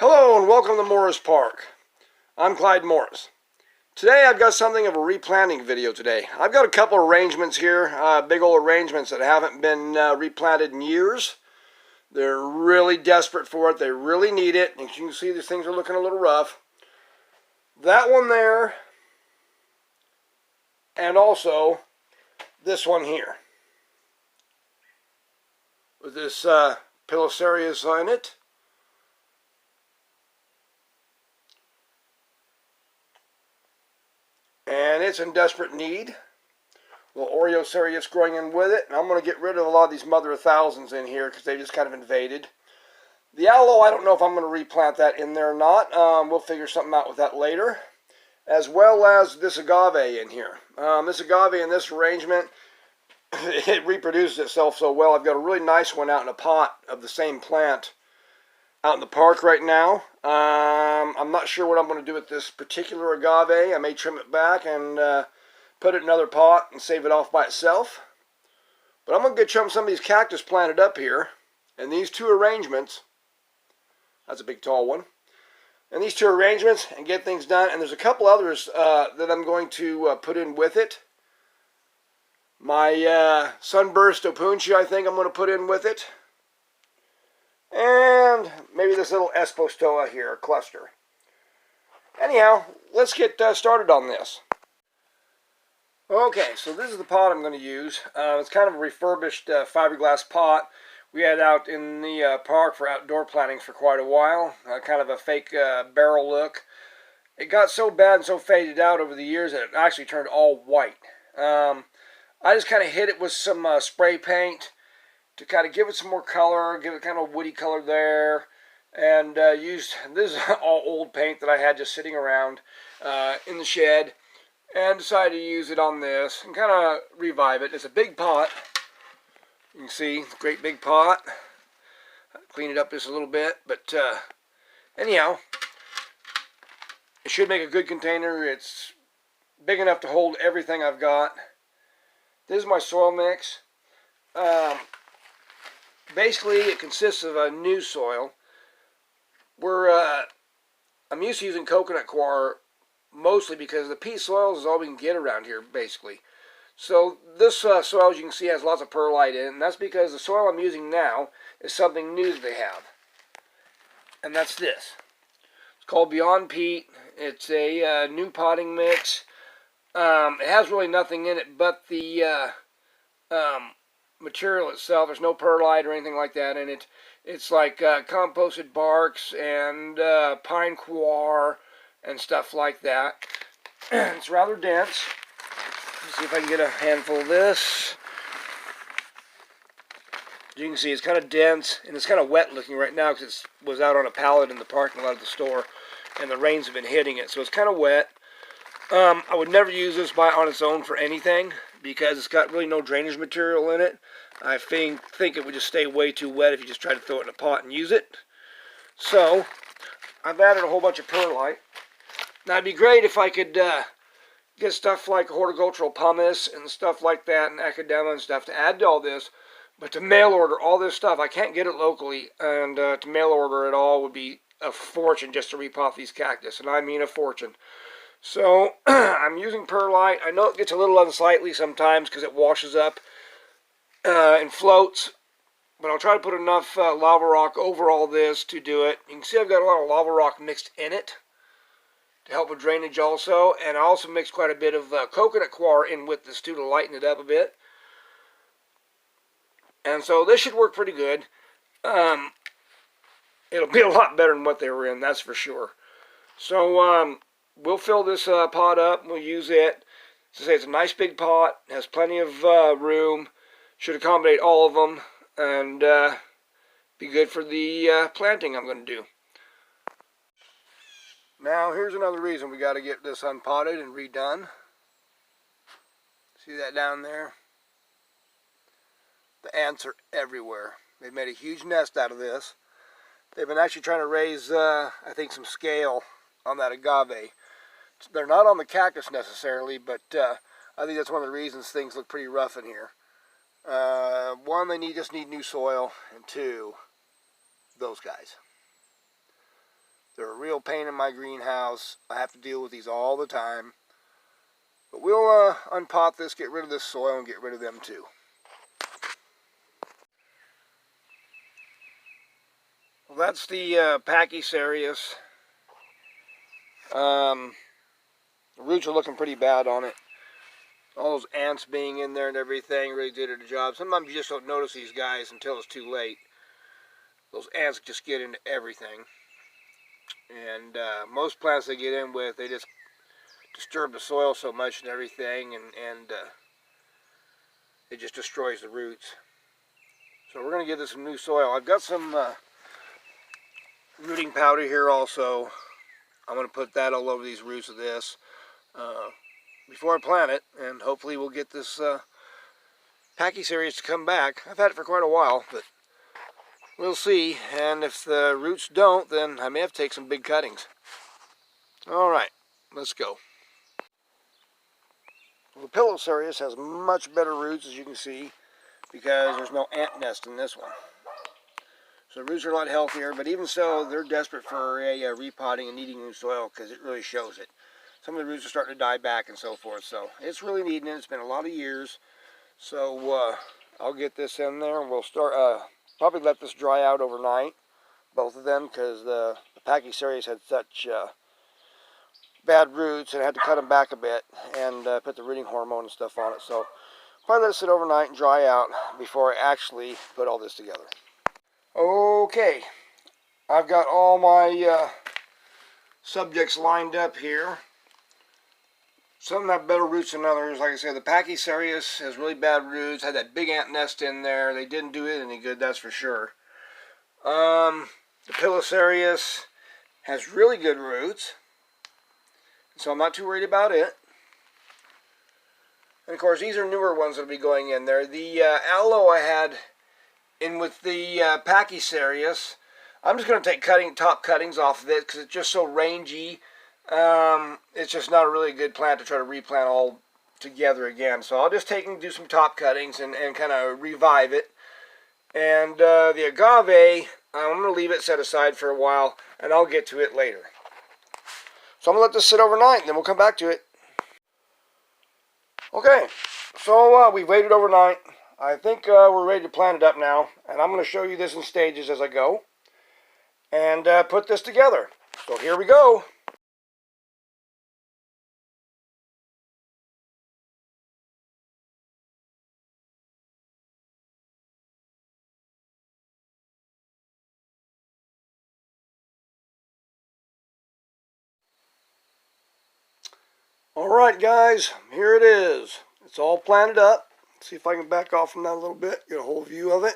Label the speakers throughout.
Speaker 1: Hello and welcome to Morris Park. I'm Clyde Morris. Today I've got something of a replanting video today. I've got a couple arrangements here, big old arrangements that haven't been replanted in years. They're really desperate for it. They really need it. And you can see these things are looking a little rough. That one there, and also this one here, with this Pilosarius in it. And it's in desperate need. A little Oreosarius growing in with it. And I'm going to get rid of a lot of these mother of thousands in here because they just kind of invaded. The aloe, I don't know if I'm going to replant that in there or not. We'll figure something out with that later. As well as this agave in here. This agave in this arrangement, it reproduces itself so well. I've got a really nice one out in a pot of the same plant out in the park right now. I'm not sure what I'm going to do with this particular agave. I may trim it back and put it in another pot and save it off by itself. But I'm going to get some of these cactus planted up here. And these two arrangements, that's a big tall one. And these two arrangements and get things done. And there's a couple others that I'm going to put in with it. My sunburst opuntia, I think I'm going to put in with it. And maybe this little Espostoa here, cluster. Anyhow, let's get started on this. Okay, so this is the pot I'm going to use. It's kind of a refurbished fiberglass pot we had out in the park for outdoor plantings for quite a while. Kind of a fake barrel look. It got so bad and so faded out over the years that it actually turned all white. I just kind of hit it with some spray paint to kind of give it some more color, give it kind of a woody color there, and used, this is all old paint that I had just sitting around in the shed, and decided to use it on this and kind of revive it. It's a big pot. You can see, great big pot. Clean it up just a little bit, but anyhow, it should make a good container. It's big enough to hold everything I've got. This is my soil mix. Basically, it consists of a new soil. I'm used to using coconut coir mostly because the pea soils is all we can get around here, basically. So this soil, as you can see, has lots of perlite in it, and that's because the soil I'm using now is something new that they have. And that's this. It's called Beyond Peat. It's a new potting mix. It has really nothing in it but the material itself. There's no perlite or anything like that in it. It's like composted barks and pine coir and stuff like that. It's rather dense. Let's see if I can get a handful of this. As you can see, it's kind of dense and it's kind of wet looking right now because it was out on a pallet in the parking lot of the store and the rains have been hitting it, so it's kind of wet. I would never use this on its own for anything because it's got really no drainage material in it. I think it would just stay way too wet if you just try to throw it in a pot and use it. So, I've added a whole bunch of perlite. Now, it'd be great if I could get stuff like horticultural pumice and stuff like that and academia and stuff to add to all this. But to mail order all this stuff, I can't get it locally. And to mail order it all would be a fortune just to repot these cactus. And I mean a fortune. So, I'm using perlite. I know it gets a little unsightly sometimes because it washes up and floats. But I'll try to put enough lava rock over all this to do it. You can see I've got a lot of lava rock mixed in it to help with drainage also. And I also mixed quite a bit of coconut coir in with this too to lighten it up a bit. And so this should work pretty good. It'll be a lot better than what they were in, that's for sure. So, we'll fill this pot up. We'll use it. As I say, it's a nice big pot. It has plenty of room. Should accommodate all of them. And be good for the planting I'm going to do. Now, here's another reason we got to get this unpotted and redone. See that down there? The ants are everywhere. They've made a huge nest out of this. They've been actually trying to raise, I think, some scale on that agave. They're not on the cactus necessarily, but I think that's one of the reasons things look pretty rough in here. One, they just need new soil, and two, those guys. They're a real pain in my greenhouse. I have to deal with these all the time. But we'll unpot this, get rid of this soil, and get rid of them too. Well, that's the Pachysarius. The roots are looking pretty bad on it. All those ants being in there and everything really did it a job. Sometimes you just don't notice these guys until it's too late. Those ants just get into everything. And most plants they get in with, they just disturb the soil so much and everything, and it just destroys the roots. So we're going to give this some new soil. I've got some rooting powder here also. I'm going to put that all over these roots of this before I plant it, and hopefully we'll get this Pachysarius to come back. I've had it for quite a while, but we'll see. And if the roots don't, then I may have to take some big cuttings. Alright, let's go. The Pilosarius has much better roots, as you can see, because there's no ant nest in this one. So the roots are a lot healthier, but even so, they're desperate for a repotting and needing new soil because it really shows it. Some of the roots are starting to die back and so forth, so it's really needing it. It's been a lot of years. So I'll get this in there, and we'll start, probably let this dry out overnight, both of them, because the Pachysarius had such bad roots, and I had to cut them back a bit and put the rooting hormone and stuff on it. So probably let it sit overnight and dry out before I actually put all this together. Okay, I've got all my subjects lined up here. Some have better roots than others. Like I said, the Pachysarius has really bad roots, had that big ant nest in there. They didn't do it any good, that's for sure. The Pilosarius has really good roots, so I'm not too worried about it. And of course, these are newer ones that will be going in there. The aloe I had in with the Pachysarius, I'm just going to take top cuttings off of it because it's just so rangy. It's just not a really good plant to try to replant all together again. So I'll just take and do some top cuttings and kind of revive it. And the agave, I'm going to leave it set aside for a while, and I'll get to it later. So I'm going to let this sit overnight, and then we'll come back to it. Okay, so we waited overnight. I think we're ready to plant it up now, and I'm going to show you this in stages as I go, and put this together. So here we go. Alright guys, here it is. It's all planted up. Let's see if I can back off from that a little bit, get a whole view of it.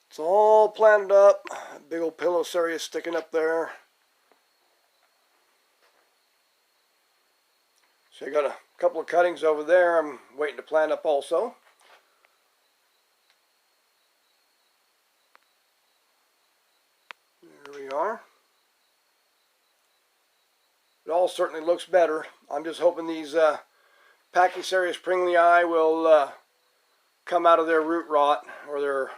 Speaker 1: It's all planted up. Big old Pilosarius sticking up there. So I got a couple of cuttings over there I'm waiting to plant up also. There we are. It all certainly looks better. I'm just hoping these Pachysarius pringlei will come out of their root rot, or their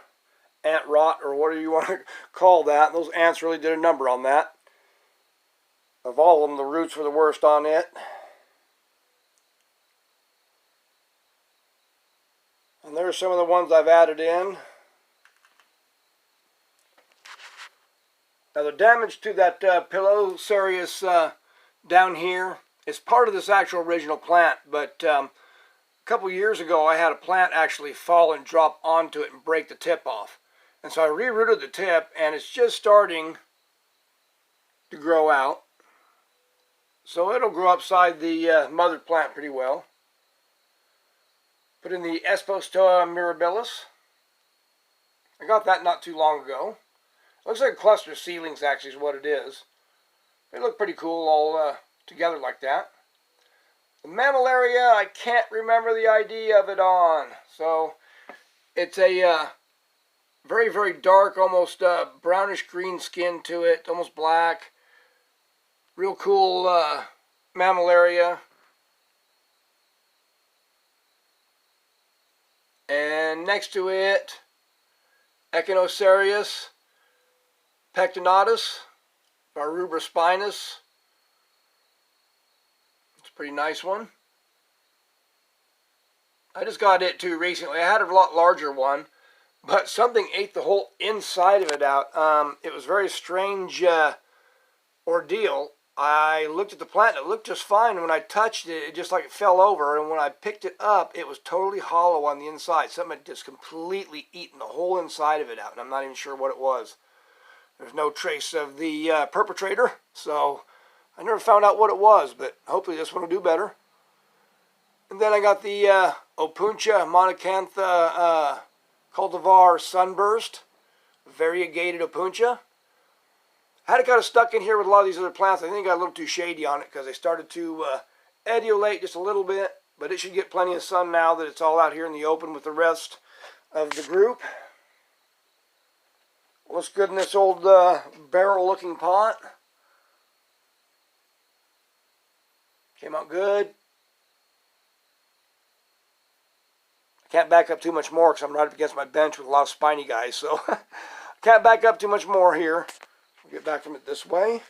Speaker 1: ant rot, or whatever you want to call that. Those ants really did a number on that. Of all of them, the roots were the worst on it. And there's some of the ones I've added in. Now the damage to that Pilosarius down here is part of this actual original plant, but a couple years ago I had a plant actually fall and drop onto it and break the tip off. And so I rerooted the tip, and it's just starting to grow out. So it'll grow upside the mother plant pretty well. Put in the Espostoa mirabilis. I got that not too long ago. Looks like a cluster of seedlings actually is what it is. They look pretty cool all together like that. The mammillaria, I can't remember the ID of it on. So it's a very, very dark, almost brownish green skin to it, almost black. Real cool mammillaria. And next to it, Echinocerius pectinatus. Rubra spinus. It's a pretty nice one. I just got it too recently. I had a lot larger one, but something ate the whole inside of it out. It was a very strange ordeal. I looked at the plant, it looked just fine. When I touched it, it just like it fell over. And when I picked it up, it was totally hollow on the inside. Something had just completely eaten the whole inside of it out. And I'm not even sure what it was. There's no trace of the perpetrator, so I never found out what it was. But hopefully this one will do better. And then I got the Opuntia monacantha cultivar sunburst, variegated Opuntia. I had it kind of stuck in here with a lot of these other plants. I think it got a little too shady on it because they started to etiolate just a little bit. But it should get plenty of sun now that it's all out here in the open with the rest of the group. Looks good in this old barrel-looking pot. Came out good. I can't back up too much more because I'm right up against my bench with a lot of spiny guys. So I can't back up too much more here. We'll get back from it this way.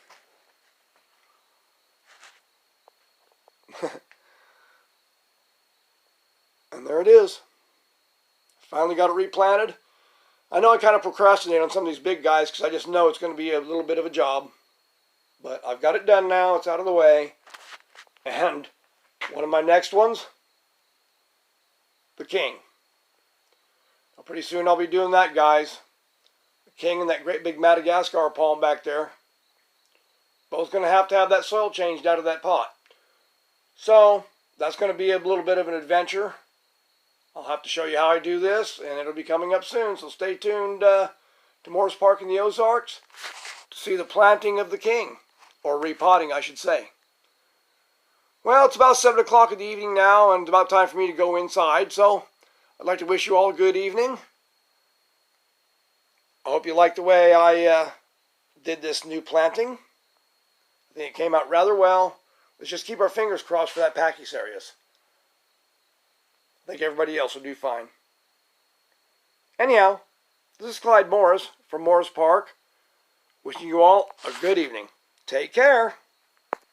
Speaker 1: And there it is. Finally got it replanted. I know I kind of procrastinate on some of these big guys because I just know it's going to be a little bit of a job. But I've got it done now. It's out of the way. And one of my next ones, the king. Well, pretty soon I'll be doing that, guys. The king and that great big Madagascar palm back there. Both going to have that soil changed out of that pot. So that's going to be a little bit of an adventure. I'll have to show you how I do this, and it'll be coming up soon. So stay tuned to Morris Park in the Ozarks to see the planting of the king, or repotting, I should say. Well, it's about 7 o'clock in the evening now, and it's about time for me to go inside. So I'd like to wish you all a good evening. I hope you like the way I did this new planting. I think it came out rather well. Let's just keep our fingers crossed for that Pachysarius. I think everybody else will do fine. Anyhow, this is Clyde Morris from Morris Park, wishing you all a good evening. Take care.